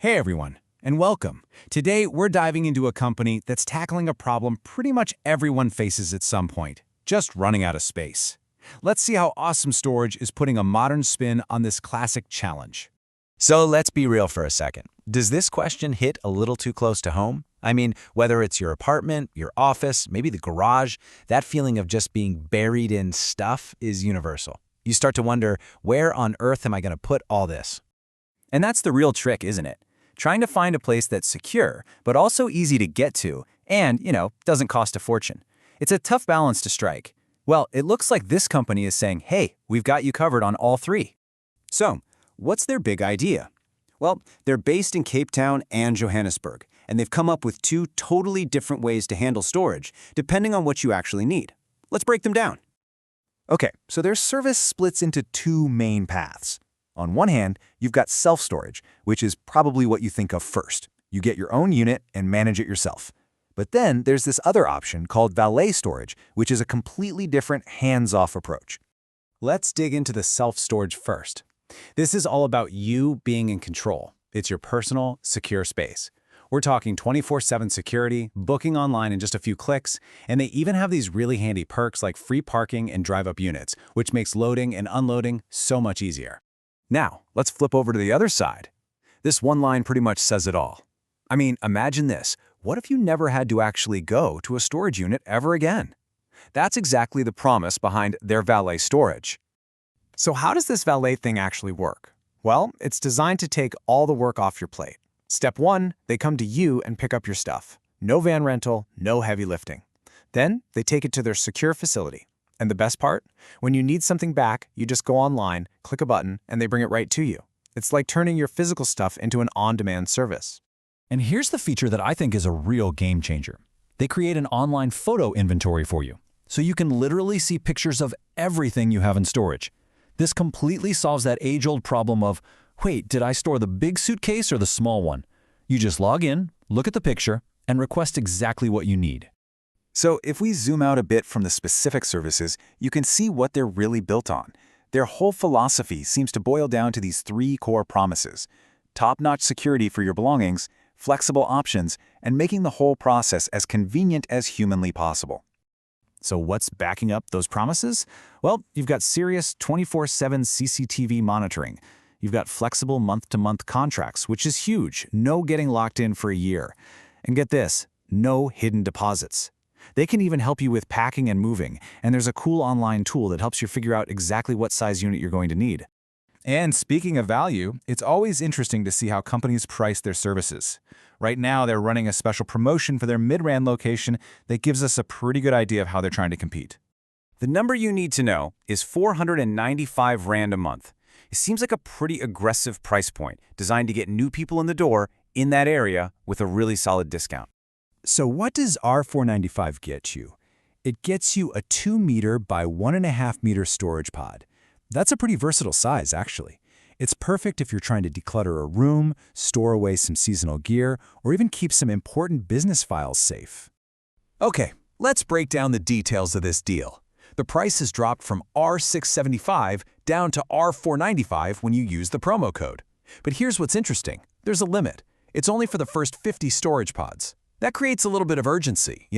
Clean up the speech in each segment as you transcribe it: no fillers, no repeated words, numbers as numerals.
Hey everyone, and welcome. Today, we're diving into a company that's tackling a problem pretty much everyone faces at some point, just running out of space. Let's see how Awesome Storage is putting a modern spin on this classic challenge. So let's be real for a second. Does this question hit a little too close to home? I mean, whether it's your apartment, your office, maybe the garage, that feeling of just being buried in stuff is universal. You start to wonder, where on earth am I going to put all this? And that's the real trick, isn't it? Trying to find a place that's secure, but also easy to get to, and, doesn't cost a fortune. It's a tough balance to strike. Well, it looks like this company is saying, hey, we've got you covered on all three. So, what's their big idea? Well, they're based in Cape Town and Johannesburg, and they've come up with two totally different ways to handle storage, depending on what you actually need. Let's break them down. Okay, so their service splits into two main paths. On one hand, you've got self-storage, which is probably what you think of first. You get your own unit and manage it yourself. But then there's this other option called valet storage, which is a completely different hands-off approach. Let's dig into the self-storage first. This is all about you being in control. It's your personal, secure space. We're talking 24/7 security, booking online in just a few clicks, and they even have these really handy perks like free parking and drive-up units, which makes loading and unloading so much easier. Now, let's flip over to the other side. This one line pretty much says it all. I mean, imagine this. What if you never had to actually go to a storage unit ever again? That's exactly the promise behind their valet storage. So how does this valet thing actually work? Well, it's designed to take all the work off your plate. Step 1, they come to you and pick up your stuff. No van rental, no heavy lifting. Then, they take it to their secure facility. And the best part? When you need something back, you just go online, click a button, and they bring it right to you. It's like turning your physical stuff into an on-demand service. And here's the feature that I think is a real game changer. They create an online photo inventory for you, so you can literally see pictures of everything you have in storage. This completely solves that age-old problem of, wait, did I store the big suitcase or the small one? You just log in, look at the picture, and request exactly what you need. So if we zoom out a bit from the specific services, you can see what they're really built on. Their whole philosophy seems to boil down to these three core promises: top-notch security for your belongings, flexible options, and making the whole process as convenient as humanly possible. So what's backing up those promises? Well, you've got serious 24/7 CCTV monitoring. You've got flexible month-to-month contracts, which is huge, no getting locked in for a year. And get this, no hidden deposits. They can even help you with packing and moving, and there's a cool online tool that helps you figure out exactly what size unit you're going to need. And speaking of value, it's always interesting to see how companies price their services. Right now, they're running a special promotion for their mid-rand location that gives us a pretty good idea of how they're trying to compete. The number you need to know is 495 Rand a month. It seems like a pretty aggressive price point, designed to get new people in the door in that area with a really solid discount. So what does R495 get you? It gets you a 2-meter by 1.5-meter storage pod. That's a pretty versatile size, actually. It's perfect if you're trying to declutter a room, store away some seasonal gear, or even keep some important business files safe. Okay, let's break down the details of this deal. The price has dropped from R675 down to R495 when you use the promo code. But here's what's interesting. There's a limit. It's only for the first 50 storage pods. That creates a little bit of urgency,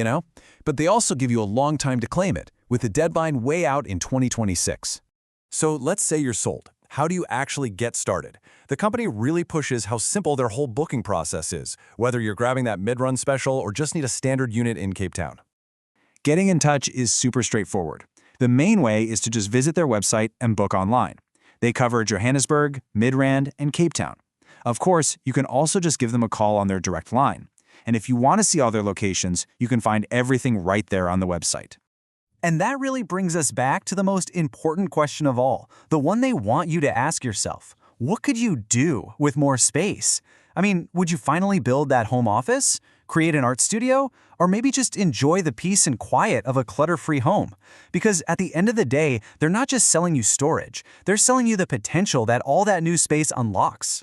But they also give you a long time to claim it, with the deadline way out in 2026. So let's say you're sold. How do you actually get started? The company really pushes how simple their whole booking process is, whether you're grabbing that mid-run special or just need a standard unit in Cape Town. Getting in touch is super straightforward. The main way is to just visit their website and book online. They cover Johannesburg, Midrand, and Cape Town. Of course, you can also just give them a call on their direct line. And if you want to see all their locations, you can find everything right there on the website. And that really brings us back to the most important question of all, the one they want you to ask yourself. What could you do with more space? I mean, would you finally build that home office? Create an art studio? Or maybe just enjoy the peace and quiet of a clutter-free home? Because at the end of the day, they're not just selling you storage. They're selling you the potential that all that new space unlocks.